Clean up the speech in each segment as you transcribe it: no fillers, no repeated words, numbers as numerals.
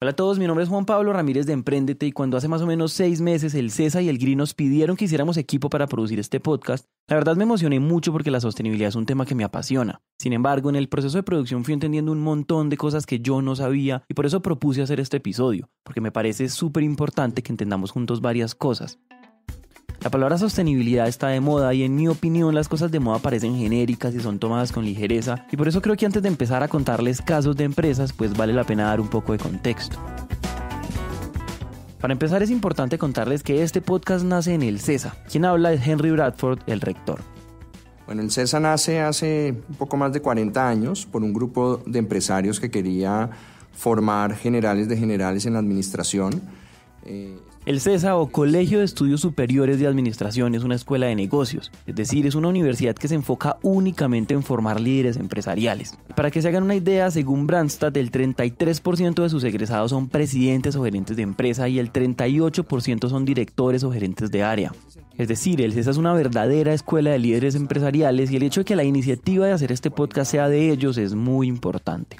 Hola a todos, mi nombre es Juan Pablo Ramírez de Emprendete y cuando hace más o menos 6 meses el CESA y el GRI nos pidieron que hiciéramos equipo para producir este podcast, la verdad me emocioné mucho porque la sostenibilidad es un tema que me apasiona. Sin embargo, en el proceso de producción fui entendiendo un montón de cosas que yo no sabía y por eso propuse hacer este episodio, porque me parece súper importante que entendamos juntos varias cosas. La palabra sostenibilidad está de moda y en mi opinión las cosas de moda parecen genéricas y son tomadas con ligereza y por eso creo que antes de empezar a contarles casos de empresas pues vale la pena dar un poco de contexto. Para empezar es importante contarles que este podcast nace en el CESA. Quien habla es Henry Bradford, el rector. Bueno, el CESA nace hace un poco más de 40 años por un grupo de empresarios que quería formar generales de generales en la administración. El CESA o Colegio de Estudios Superiores de Administración es una escuela de negocios, es decir, es una universidad que se enfoca únicamente en formar líderes empresariales. Para que se hagan una idea, según Brandstad, el 33% de sus egresados son presidentes o gerentes de empresa y el 38% son directores o gerentes de área. Es decir, el CESA es una verdadera escuela de líderes empresariales y el hecho de que la iniciativa de hacer este podcast sea de ellos es muy importante.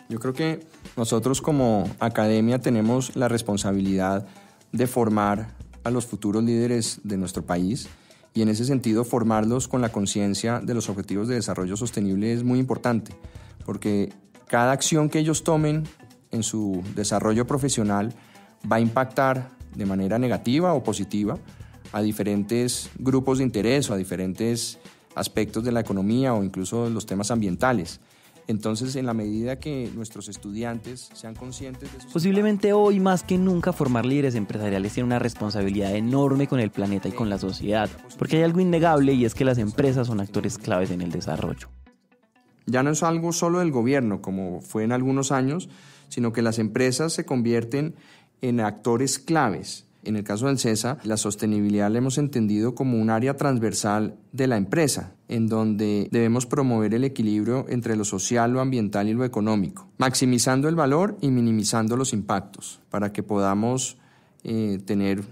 Yo creo que nosotros como academia tenemos la responsabilidad de formar a los futuros líderes de nuestro país y en ese sentido formarlos con la conciencia de los objetivos de desarrollo sostenible es muy importante porque cada acción que ellos tomen en su desarrollo profesional va a impactar de manera negativa o positiva a diferentes grupos de interés o a diferentes aspectos de la economía o incluso los temas ambientales. Entonces, en la medida que nuestros estudiantes sean conscientes de eso... Posiblemente hoy más que nunca formar líderes empresariales tiene una responsabilidad enorme con el planeta y con la sociedad, porque hay algo innegable y es que las empresas son actores claves en el desarrollo. Ya no es algo solo del gobierno, como fue en algunos años, sino que las empresas se convierten en actores claves. En el caso del CESA, la sostenibilidad la hemos entendido como un área transversal de la empresa, en donde debemos promover el equilibrio entre lo social, lo ambiental y lo económico, maximizando el valor y minimizando los impactos, para que podamos tener,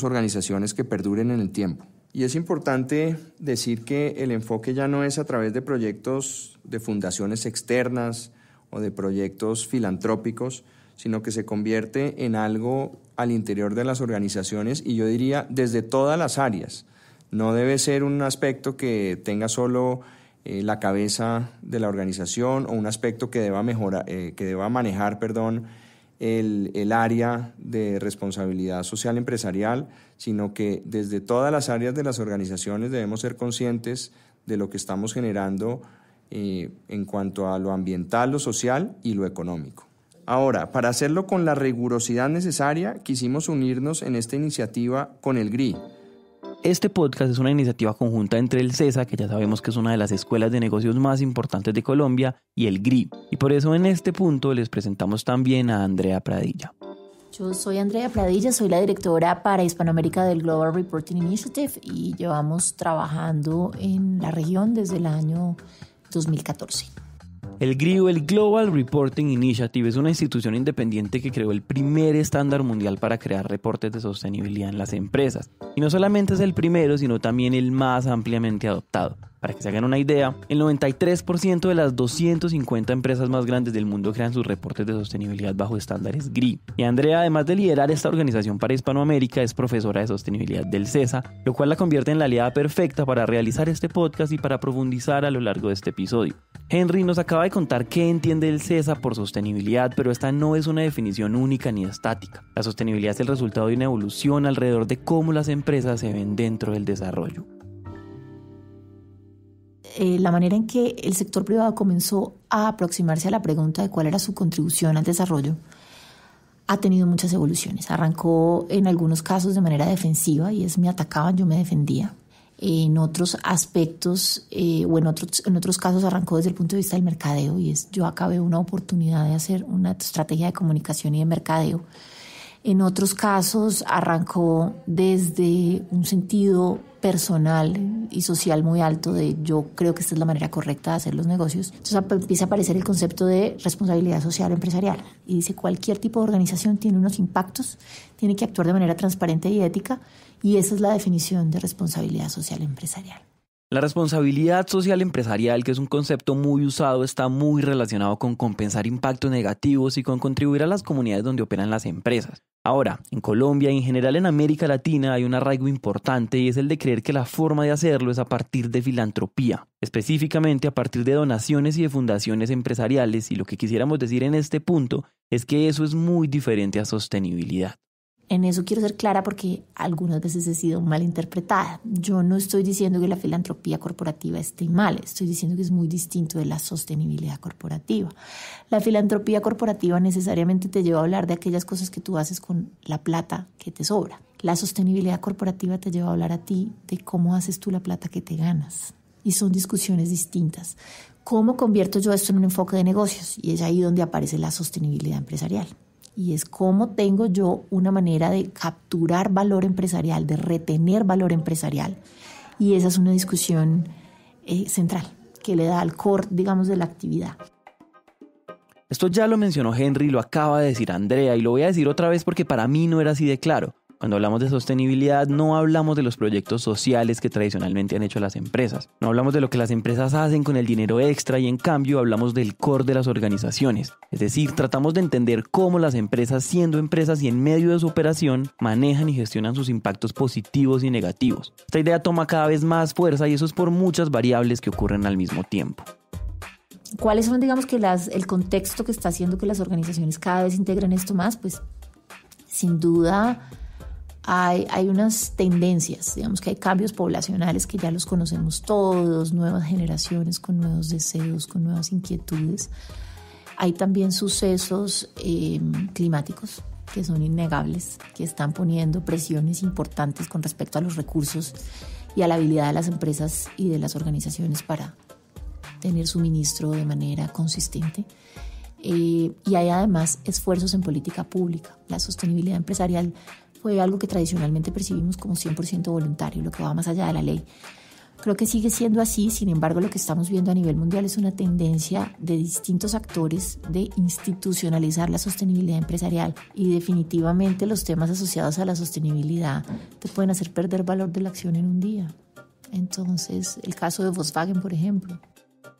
organizaciones que perduren en el tiempo. Y es importante decir que el enfoque ya no es a través de proyectos de fundaciones externas o de proyectos filantrópicos, sino que se convierte en algo al interior de las organizaciones y yo diría desde todas las áreas. No debe ser un aspecto que tenga solo la cabeza de la organización o un aspecto que deba manejar el área de responsabilidad social empresarial, sino que desde todas las áreas de las organizaciones debemos ser conscientes de lo que estamos generando en cuanto a lo ambiental, lo social y lo económico. Ahora, para hacerlo con la rigurosidad necesaria, quisimos unirnos en esta iniciativa con el GRI. Este podcast es una iniciativa conjunta entre el CESA, que ya sabemos que es una de las escuelas de negocios más importantes de Colombia, y el GRI. Y por eso en este punto les presentamos también a Andrea Pradilla. Yo soy Andrea Pradilla, soy la directora para Hispanoamérica del Global Reporting Initiative y llevamos trabajando en la región desde el año 2014. El GRI o el Global Reporting Initiative es una institución independiente que creó el primer estándar mundial para crear reportes de sostenibilidad en las empresas. Y no solamente es el primero, sino también el más ampliamente adoptado. Para que se hagan una idea, el 93% de las 250 empresas más grandes del mundo crean sus reportes de sostenibilidad bajo estándares GRI. Y Andrea, además de liderar esta organización para Hispanoamérica, es profesora de sostenibilidad del CESA, lo cual la convierte en la aliada perfecta para realizar este podcast y para profundizar a lo largo de este episodio. Henry nos acaba de contar qué entiende el CESA por sostenibilidad, pero esta no es una definición única ni estática. La sostenibilidad es el resultado de una evolución alrededor de cómo las empresas se ven dentro del desarrollo. La manera en que el sector privado comenzó a aproximarse a la pregunta de cuál era su contribución al desarrollo ha tenido muchas evoluciones. Arrancó en algunos casos de manera defensiva y me atacaban, yo me defendía. En otros aspectos o en otros casos arrancó desde el punto de vista del mercadeo y yo acá veo una oportunidad de hacer una estrategia de comunicación y de mercadeo. En otros casos arrancó desde un sentido personal y social muy alto de yo creo que esta es la manera correcta de hacer los negocios. Entonces empieza a aparecer el concepto de responsabilidad social o empresarial y dice cualquier tipo de organización tiene unos impactos, tiene que actuar de manera transparente y ética y esa es la definición de responsabilidad social empresarial. La responsabilidad social empresarial, que es un concepto muy usado, está muy relacionado con compensar impactos negativos y con contribuir a las comunidades donde operan las empresas. Ahora, en Colombia y en general en América Latina hay un arraigo importante y es el de creer que la forma de hacerlo es a partir de filantropía, específicamente a partir de donaciones y de fundaciones empresariales, y lo que quisiéramos decir en este punto es que eso es muy diferente a sostenibilidad. En eso quiero ser clara porque algunas veces he sido malinterpretada. Yo no estoy diciendo que la filantropía corporativa esté mal, estoy diciendo que es muy distinto de la sostenibilidad corporativa. La filantropía corporativa necesariamente te lleva a hablar de aquellas cosas que tú haces con la plata que te sobra. La sostenibilidad corporativa te lleva a hablar a ti de cómo haces tú la plata que te ganas. Y son discusiones distintas. ¿Cómo convierto yo esto en un enfoque de negocios? Y es ahí donde aparece la sostenibilidad empresarial. Y es cómo tengo yo una manera de capturar valor empresarial, de retener valor empresarial. Y esa es una discusión central que le da al core, digamos, de la actividad. Esto ya lo mencionó Henry, lo acaba de decir Andrea y lo voy a decir otra vez porque para mí no era así de claro. Cuando hablamos de sostenibilidad no hablamos de los proyectos sociales que tradicionalmente han hecho las empresas. No hablamos de lo que las empresas hacen con el dinero extra y en cambio hablamos del core de las organizaciones. Es decir, tratamos de entender cómo las empresas, siendo empresas y en medio de su operación, manejan y gestionan sus impactos positivos y negativos. Esta idea toma cada vez más fuerza y eso es por muchas variables que ocurren al mismo tiempo. ¿Cuáles son, digamos, que el contexto que está haciendo que las organizaciones cada vez integren esto más? Pues, sin duda, hay unas tendencias, digamos que hay cambios poblacionales que ya los conocemos todos, nuevas generaciones con nuevos deseos, con nuevas inquietudes. Hay también sucesos climáticos que son innegables, que están poniendo presiones importantes con respecto a los recursos y a la habilidad de las empresas y de las organizaciones para tener suministro de manera consistente. Y hay además esfuerzos en política pública. La sostenibilidad empresarial fue algo que tradicionalmente percibimos como 100% voluntario, lo que va más allá de la ley. Creo que sigue siendo así, sin embargo, lo que estamos viendo a nivel mundial es una tendencia de distintos actores de institucionalizar la sostenibilidad empresarial y definitivamente los temas asociados a la sostenibilidad te pueden hacer perder valor de la acción en un día. Entonces, el caso de Volkswagen, por ejemplo.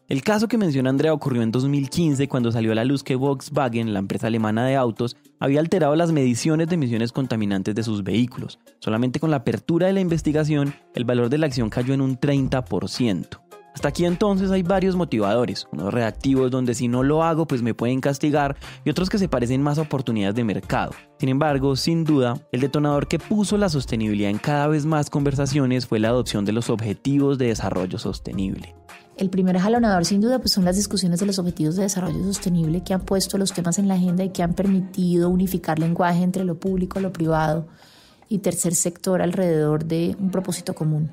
El caso que menciona Andrea ocurrió en 2015 cuando salió a la luz que Volkswagen, la empresa alemana de autos, había alterado las mediciones de emisiones contaminantes de sus vehículos. Solamente con la apertura de la investigación, el valor de la acción cayó en un 30%. Hasta aquí entonces hay varios motivadores, unos reactivos donde si no lo hago pues me pueden castigar y otros que se parecen más a oportunidades de mercado. Sin embargo, sin duda, el detonador que puso la sostenibilidad en cada vez más conversaciones fue la adopción de los Objetivos de Desarrollo Sostenible. El primer jalonador sin duda pues son las discusiones de los Objetivos de Desarrollo Sostenible que han puesto los temas en la agenda y que han permitido unificar lenguaje entre lo público, lo privado y tercer sector alrededor de un propósito común.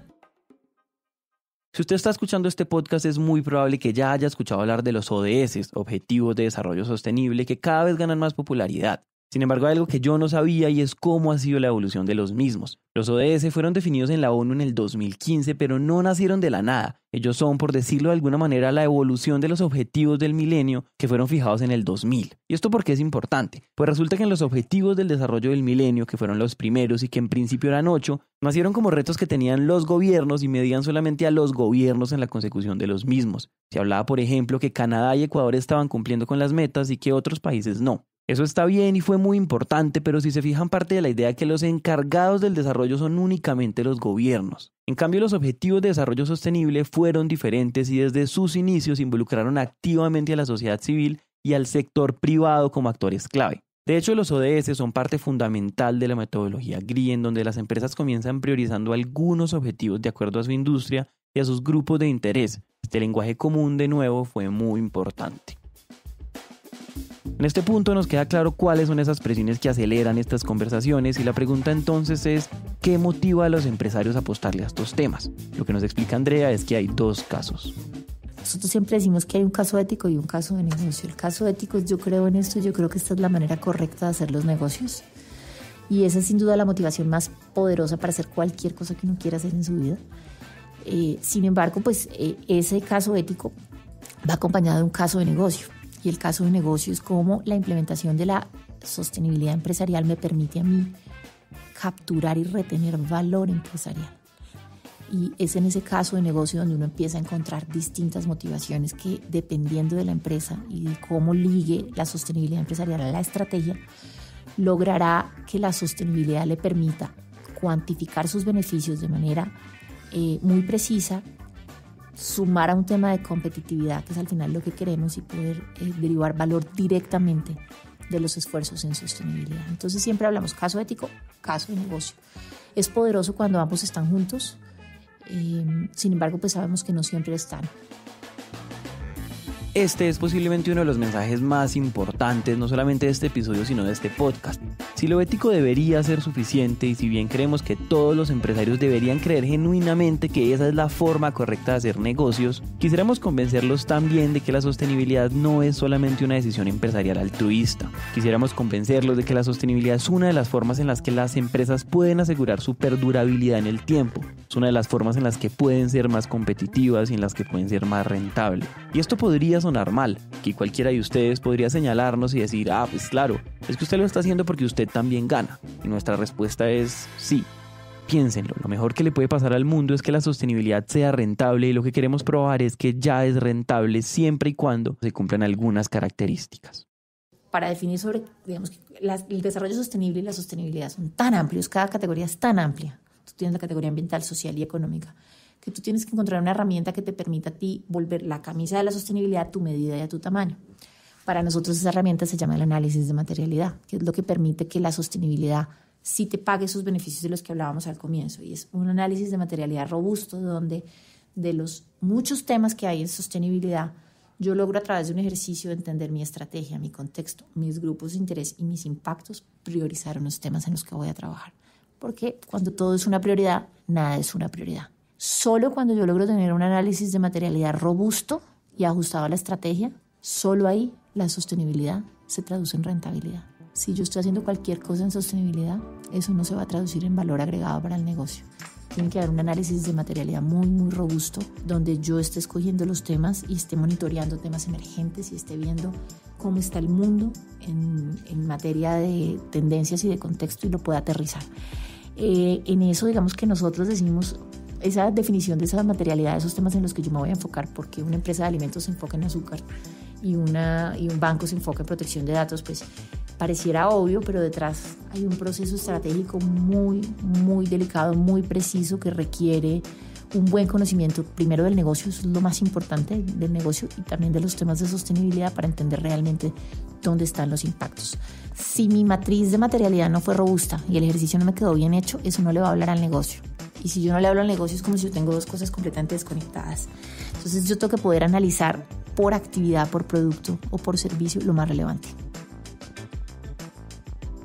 Si usted está escuchando este podcast es muy probable que ya haya escuchado hablar de los ODS, Objetivos de Desarrollo Sostenible, que cada vez ganan más popularidad. Sin embargo, hay algo que yo no sabía y es cómo ha sido la evolución de los mismos. Los ODS fueron definidos en la ONU en el 2015, pero no nacieron de la nada. Ellos son, por decirlo de alguna manera, la evolución de los objetivos del milenio que fueron fijados en el 2000. ¿Y esto por qué es importante? Pues resulta que en los objetivos del desarrollo del milenio, que fueron los primeros y que en principio eran 8, nacieron como retos que tenían los gobiernos y medían solamente a los gobiernos en la consecución de los mismos. Se hablaba, por ejemplo, que Canadá y Ecuador estaban cumpliendo con las metas y que otros países no. Eso está bien y fue muy importante, pero si se fijan parte de la idea que los encargados del desarrollo son únicamente los gobiernos. En cambio, los objetivos de desarrollo sostenible fueron diferentes y desde sus inicios involucraron activamente a la sociedad civil y al sector privado como actores clave. De hecho, los ODS son parte fundamental de la metodología GRI, en donde las empresas comienzan priorizando algunos objetivos de acuerdo a su industria y a sus grupos de interés. Este lenguaje común, de nuevo, fue muy importante. En este punto nos queda claro cuáles son esas presiones que aceleran estas conversaciones y la pregunta entonces es ¿qué motiva a los empresarios a apostarle a estos temas? Lo que nos explica Andrea es que hay dos casos. Nosotros siempre decimos que hay un caso ético y un caso de negocio. El caso ético es yo creo en esto, yo creo que esta es la manera correcta de hacer los negocios y esa es sin duda la motivación más poderosa para hacer cualquier cosa que uno quiera hacer en su vida. Sin embargo, pues ese caso ético va acompañado de un caso de negocio. Y el caso de negocio es cómo la implementación de la sostenibilidad empresarial me permite a mí capturar y retener valor empresarial. Y es en ese caso de negocio donde uno empieza a encontrar distintas motivaciones que, dependiendo de la empresa y de cómo ligue la sostenibilidad empresarial a la estrategia, logrará que la sostenibilidad le permita cuantificar sus beneficios de manera muy precisa, sumar a un tema de competitividad, que es al final lo que queremos, y poder derivar valor directamente de los esfuerzos en sostenibilidad. Entonces siempre hablamos caso ético, caso de negocio. Es poderoso cuando ambos están juntos, sin embargo, pues sabemos que no siempre están. Este es posiblemente uno de los mensajes más importantes, no solamente de este episodio, sino de este podcast. Si lo ético debería ser suficiente, y si bien creemos que todos los empresarios deberían creer genuinamente que esa es la forma correcta de hacer negocios, quisiéramos convencerlos también de que la sostenibilidad no es solamente una decisión empresarial altruista. Quisiéramos convencerlos de que la sostenibilidad es una de las formas en las que las empresas pueden asegurar su perdurabilidad en el tiempo. Es una de las formas en las que pueden ser más competitivas y en las que pueden ser más rentables. Y esto podría sonar mal, que cualquiera de ustedes podría señalarnos y decir, pues claro, es que usted lo está haciendo porque usted también gana. Y nuestra respuesta es sí. Piénsenlo, lo mejor que le puede pasar al mundo es que la sostenibilidad sea rentable, y lo que queremos probar es que ya es rentable siempre y cuando se cumplan algunas características. Para definir sobre, digamos, que el desarrollo sostenible y la sostenibilidad son tan amplios, cada categoría es tan amplia. Tú tienes la categoría ambiental, social y económica, que tú tienes que encontrar una herramienta que te permita a ti volver la camisa de la sostenibilidad a tu medida y a tu tamaño. Para nosotros esa herramienta se llama el análisis de materialidad, que es lo que permite que la sostenibilidad sí te pague esos beneficios de los que hablábamos al comienzo. Y es un análisis de materialidad robusto donde, de los muchos temas que hay en sostenibilidad, yo logro, a través de un ejercicio de entender mi estrategia, mi contexto, mis grupos de interés y mis impactos, priorizar unos temas en los que voy a trabajar. Porque cuando todo es una prioridad, nada es una prioridad. Solo cuando yo logro tener un análisis de materialidad robusto y ajustado a la estrategia, solo ahí la sostenibilidad se traduce en rentabilidad. Si yo estoy haciendo cualquier cosa en sostenibilidad, eso no se va a traducir en valor agregado para el negocio. Tiene que haber un análisis de materialidad muy, muy robusto, donde yo esté escogiendo los temas y esté monitoreando temas emergentes y esté viendo cómo está el mundo en materia de tendencias y de contexto, y lo pueda aterrizar. En eso, digamos que nosotros decimos, esa definición de esa materialidad, de esos temas en los que yo me voy a enfocar, porque una empresa de alimentos se enfoca en azúcar y un banco se enfoca en protección de datos, pues pareciera obvio, pero detrás hay un proceso estratégico muy, muy delicado, muy preciso, que requiere un buen conocimiento, primero del negocio, eso es lo más importante del negocio, y también de los temas de sostenibilidad, para entender realmente dónde están los impactos. Si mi matriz de materialidad no fue robusta y el ejercicio no me quedó bien hecho, eso no le va a hablar al negocio. Y si yo no le hablo al negocio, es como si yo tengo dos cosas completamente desconectadas. Entonces yo tengo que poder analizar por actividad, por producto o por servicio lo más relevante.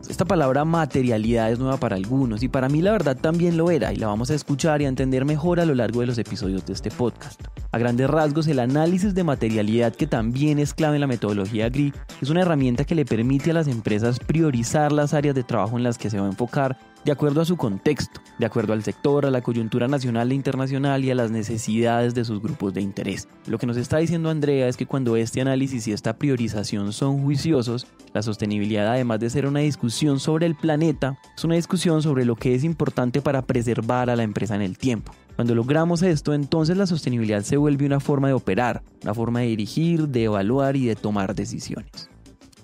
Esta palabra materialidad es nueva para algunos, y para mí la verdad también lo era, y la vamos a escuchar y a entender mejor a lo largo de los episodios de este podcast. A grandes rasgos, el análisis de materialidad, que también es clave en la metodología GRI, es una herramienta que le permite a las empresas priorizar las áreas de trabajo en las que se va a enfocar de acuerdo a su contexto, de acuerdo al sector, a la coyuntura nacional e internacional y a las necesidades de sus grupos de interés. Lo que nos está diciendo Andrea es que cuando este análisis y esta priorización son juiciosos, la sostenibilidad, además de ser una discusión sobre el planeta, es una discusión sobre lo que es importante para preservar a la empresa en el tiempo. Cuando logramos esto, entonces la sostenibilidad se vuelve una forma de operar, una forma de dirigir, de evaluar y de tomar decisiones.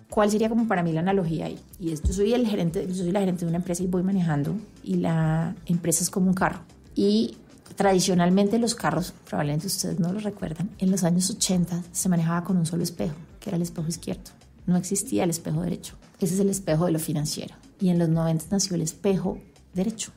¿Cuál sería como para mí la analogía ahí? Y es, yo soy la gerente de una empresa y voy manejando, y la empresa es como un carro. Y tradicionalmente los carros, probablemente ustedes no lo recuerdan, en los años 80 se manejaba con un solo espejo, que era el espejo izquierdo. No existía el espejo derecho. Ese es el espejo de lo financiero. Y en los 90 nació el espejo derecho.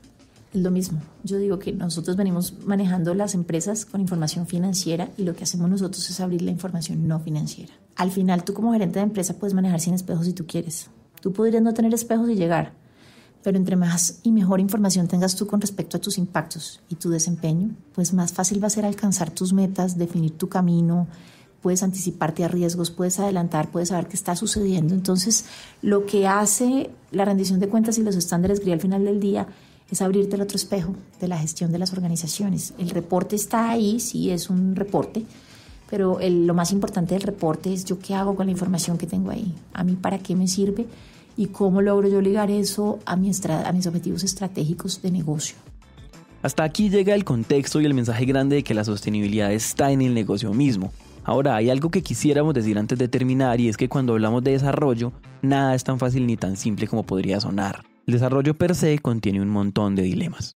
Es lo mismo. Yo digo que nosotros venimos manejando las empresas con información financiera, y lo que hacemos nosotros es abrir la información no financiera. Al final, tú como gerente de empresa puedes manejar sin espejos si tú quieres. Tú podrías no tener espejos y llegar, pero entre más y mejor información tengas tú con respecto a tus impactos y tu desempeño, pues más fácil va a ser alcanzar tus metas, definir tu camino, puedes anticiparte a riesgos, puedes adelantar, puedes saber qué está sucediendo. Entonces, lo que hace la rendición de cuentas y los estándares GRI al final del día es abrirte el otro espejo de la gestión de las organizaciones. El reporte está ahí, sí, es un reporte, pero lo más importante del reporte es yo qué hago con la información que tengo ahí, a mí para qué me sirve y cómo logro yo ligar eso a mis objetivos estratégicos de negocio. Hasta aquí llega el contexto y el mensaje grande de que la sostenibilidad está en el negocio mismo. Ahora, hay algo que quisiéramos decir antes de terminar, y es que cuando hablamos de desarrollo, nada es tan fácil ni tan simple como podría sonar. El desarrollo per se contiene un montón de dilemas.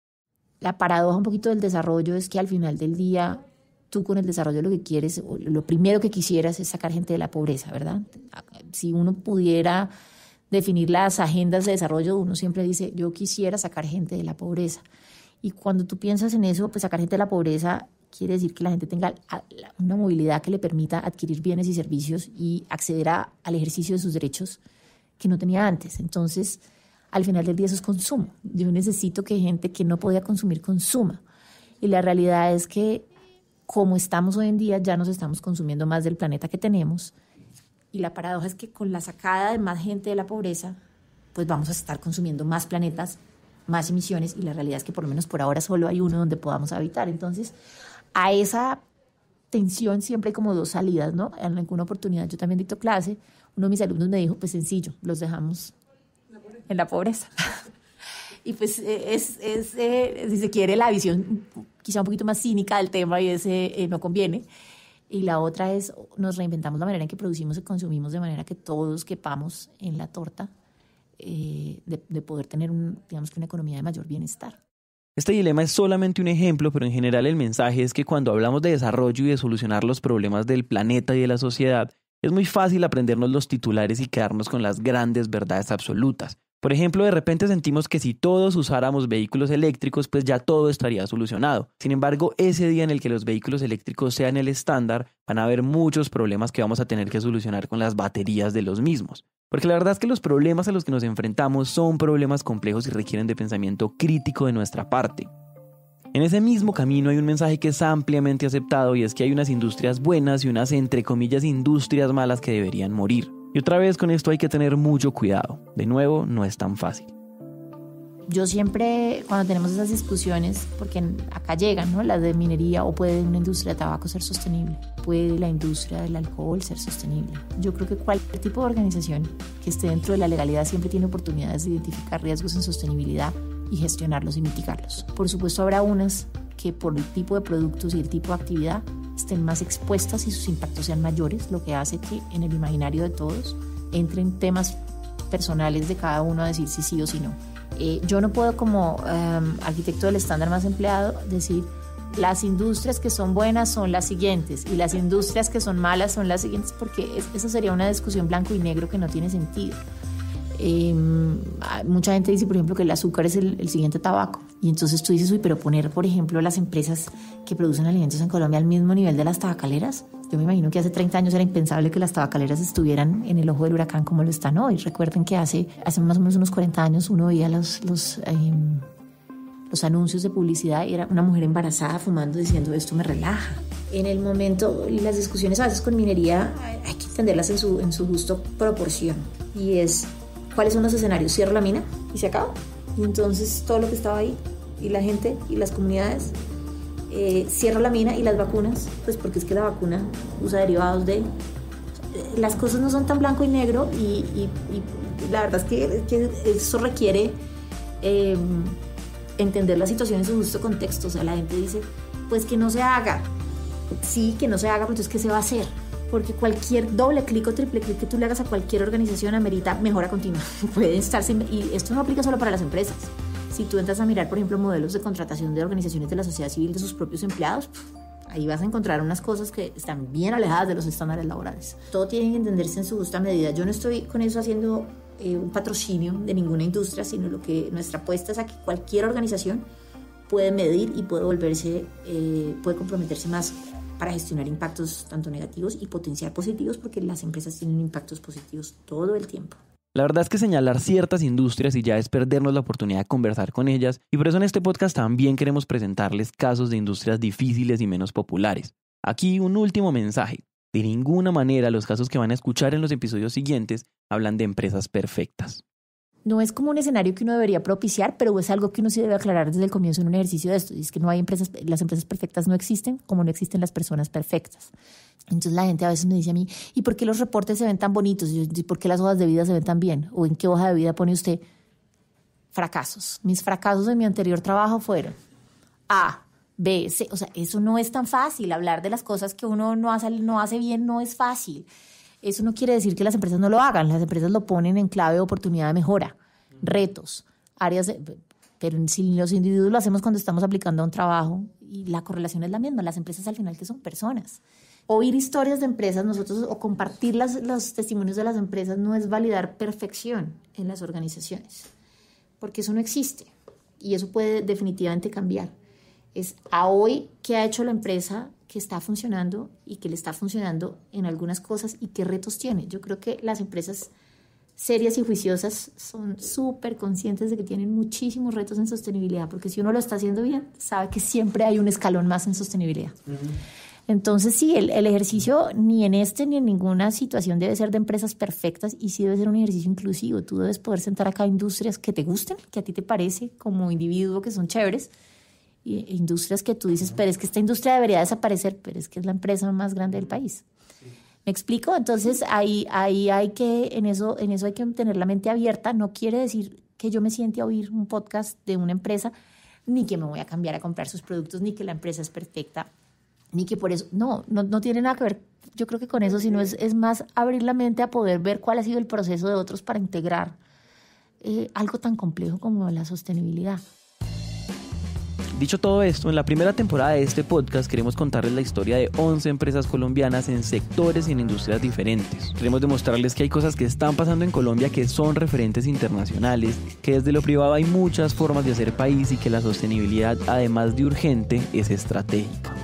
La paradoja un poquito del desarrollo es que al final del día, tú con el desarrollo lo que quieres, o lo primero que quisieras es sacar gente de la pobreza, ¿verdad? Si uno pudiera definir las agendas de desarrollo, uno siempre dice, yo quisiera sacar gente de la pobreza. Y cuando tú piensas en eso, pues sacar gente de la pobreza quiere decir que la gente tenga una movilidad que le permita adquirir bienes y servicios y acceder al ejercicio de sus derechos que no tenía antes. Entonces, al final del día eso es consumo. Yo necesito que gente que no podía consumir consuma. Y la realidad es que como estamos hoy en día, ya nos estamos consumiendo más del planeta que tenemos. Y la paradoja es que con la sacada de más gente de la pobreza, pues vamos a estar consumiendo más planetas, más emisiones, y la realidad es que por lo menos por ahora solo hay uno donde podamos habitar. Entonces, a esa tensión siempre hay como dos salidas, ¿no? En alguna oportunidad yo también dicto clase, uno de mis alumnos me dijo, pues sencillo, los dejamos en la pobreza. Y pues si se quiere, la visión quizá un poquito más cínica del tema, y ese no conviene. Y la otra es, nos reinventamos la manera en que producimos y consumimos de manera que todos quepamos en la torta de poder tener digamos que una economía de mayor bienestar. Este dilema es solamente un ejemplo, pero en general el mensaje es que cuando hablamos de desarrollo y de solucionar los problemas del planeta y de la sociedad, es muy fácil aprendernos los titulares y quedarnos con las grandes verdades absolutas. Por ejemplo, de repente sentimos que si todos usáramos vehículos eléctricos, pues ya todo estaría solucionado. Sin embargo, ese día en el que los vehículos eléctricos sean el estándar, van a haber muchos problemas que vamos a tener que solucionar con las baterías de los mismos. Porque la verdad es que los problemas a los que nos enfrentamos son problemas complejos y requieren de pensamiento crítico de nuestra parte. En ese mismo camino hay un mensaje que es ampliamente aceptado, y es que hay unas industrias buenas y unas, entre comillas, industrias malas que deberían morir. Y otra vez con esto hay que tener mucho cuidado. De nuevo, no es tan fácil. Yo siempre, cuando tenemos esas discusiones, porque acá llegan, ¿no? Las de minería, o puede una industria de tabaco ser sostenible, puede la industria del alcohol ser sostenible. Yo creo que cualquier tipo de organización que esté dentro de la legalidad siempre tiene oportunidades de identificar riesgos en sostenibilidad y gestionarlos y mitigarlos. Por supuesto, habrá unas que por el tipo de productos y el tipo de actividad estén más expuestas y sus impactos sean mayores, lo que hace que en el imaginario de todos entren temas personales de cada uno a decir si sí o si no. Yo no puedo, como arquitecto del estándar más empleado, decir las industrias que son buenas son las siguientes y las industrias que son malas son las siguientes, porque eso sería una discusión blanco y negro que no tiene sentido. Mucha gente dice, por ejemplo, que el azúcar es el siguiente tabaco, y entonces tú dices, uy, pero poner, por ejemplo, las empresas que producen alimentos en Colombia al mismo nivel de las tabacaleras. Yo me imagino que hace 30 años era impensable que las tabacaleras estuvieran en el ojo del huracán como lo están hoy. Recuerden que hace más o menos unos 40 años uno veía los anuncios de publicidad y era una mujer embarazada fumando diciendo, esto me relaja. En el momento, las discusiones a veces con minería hay que entenderlas en su justo proporción, y es, ¿cuáles son los escenarios? Cierro la mina y se acaba. Y entonces todo lo que estaba ahí, y la gente y las comunidades, cierro la mina, y las vacunas, pues porque es que la vacuna usa derivados de... Las cosas no son tan blanco y negro, y la verdad es que eso requiere entender la situación en su justo contexto. O sea, la gente dice, pues que no se haga. Sí, que no se haga, pero entonces ¿qué se va a hacer? Porque cualquier doble clic o triple clic que tú le hagas a cualquier organización amerita mejora continua. Puede estarse, y esto no aplica solo para las empresas. Si tú entras a mirar, por ejemplo, modelos de contratación de organizaciones de la sociedad civil de sus propios empleados, ahí vas a encontrar unas cosas que están bien alejadas de los estándares laborales. Todo tiene que entenderse en su justa medida. Yo no estoy con eso haciendo un patrocinio de ninguna industria, sino lo que nuestra apuesta es a que cualquier organización puede medir y puede comprometerse más para gestionar impactos tanto negativos y potenciar positivos, porque las empresas tienen impactos positivos todo el tiempo. La verdad es que señalar ciertas industrias y ya es perdernos la oportunidad de conversar con ellas, y por eso en este podcast también queremos presentarles casos de industrias difíciles y menos populares. Aquí un último mensaje. De ninguna manera los casos que van a escuchar en los episodios siguientes hablan de empresas perfectas. No es como un escenario que uno debería propiciar, pero es algo que uno sí debe aclarar desde el comienzo en un ejercicio de esto. Y es que no hay las empresas perfectas no existen, como no existen las personas perfectas. Entonces la gente a veces me dice a mí, ¿y por qué los reportes se ven tan bonitos? ¿Y por qué las hojas de vida se ven tan bien? ¿O en qué hoja de vida pone usted fracasos? Mis fracasos de mi anterior trabajo fueron A, B, C. O sea, eso no es tan fácil. Hablar de las cosas que uno no hace bien no es fácil. Eso no quiere decir que las empresas no lo hagan. Las empresas lo ponen en clave de oportunidad de mejora, retos, áreas de... Pero si los individuos lo hacemos cuando estamos aplicando a un trabajo, y la correlación es la misma. Las empresas al final que son personas. Oír historias de empresas nosotros o compartir los testimonios de las empresas no es validar perfección en las organizaciones, porque eso no existe y eso puede definitivamente cambiar. Es a hoy qué ha hecho la empresa que está funcionando y que le está funcionando en algunas cosas y qué retos tiene. Yo creo que las empresas serias y juiciosas son súper conscientes de que tienen muchísimos retos en sostenibilidad, porque si uno lo está haciendo bien, sabe que siempre hay un escalón más en sostenibilidad. Entonces sí, el ejercicio ni en ni en ninguna situación debe ser de empresas perfectas y sí debe ser un ejercicio inclusivo. Tú debes poder sentar acá industrias que te gusten, que a ti te parece como individuo que son chéveres, e industrias que tú dices, pero es que esta industria debería desaparecer, pero es que es la empresa más grande del país. ¿Me explico? Entonces ahí hay que, en eso hay que tener la mente abierta. No quiere decir que yo me siente a oír un podcast de una empresa, ni que me voy a cambiar a comprar sus productos, ni que la empresa es perfecta, ni que por eso, no tiene nada que ver, yo creo que con eso, sino es más abrir la mente a poder ver cuál ha sido el proceso de otros para integrar algo tan complejo como la sostenibilidad. Dicho todo esto, en la primera temporada de este podcast queremos contarles la historia de 11 empresas colombianas en sectores y en industrias diferentes. Queremos demostrarles que hay cosas que están pasando en Colombia que son referentes internacionales, que desde lo privado hay muchas formas de hacer país y que la sostenibilidad, además de urgente, es estratégica.